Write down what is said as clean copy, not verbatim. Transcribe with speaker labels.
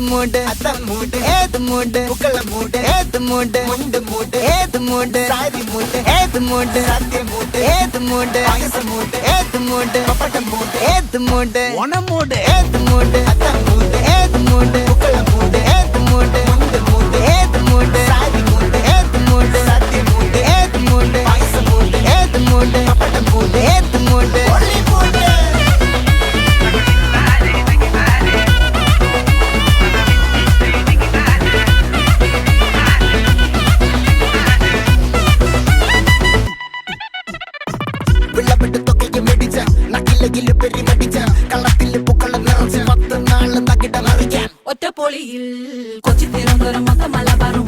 Speaker 1: மூடு அதான் மூடு ஏது மூடு புக்கல மூடு ஏது மூடு முண்டு மூடு ஏது மூடு சாரி மூடு ஏது மூடு சத்திய மூடு ஏது மூடு பாயச மூடு ஏது மூடு பப்பட்ட மூடு ஏது மூடு ஒன மூடு ஏது மூடு அதான் மூடு ஏது மூடு புக்கல மூடு ஏது மூடு முண்டு மூடு ஏது மூடு சாரி மூடு ஏது மூடு சத்திய மூடு ஏது மூடு பாயச மூடு ஏது மூடு பப்பட்ட மூடு ஏது மூடு ஒளி மூடு വിളവിട്ട് തൊക്കയ്ക്ക് മെടിച്ച നക്കിലകില് പെരി മടിച്ച കള്ളത്തില് പൂക്കള നിറച്ച് 10 നാള് തകിട മറിക്കാൻ
Speaker 2: ഒറ്റപ്പൊളിയിൽ കൊച്ചി തിരുവനന്തപുരം മൊത്തം മലബാറും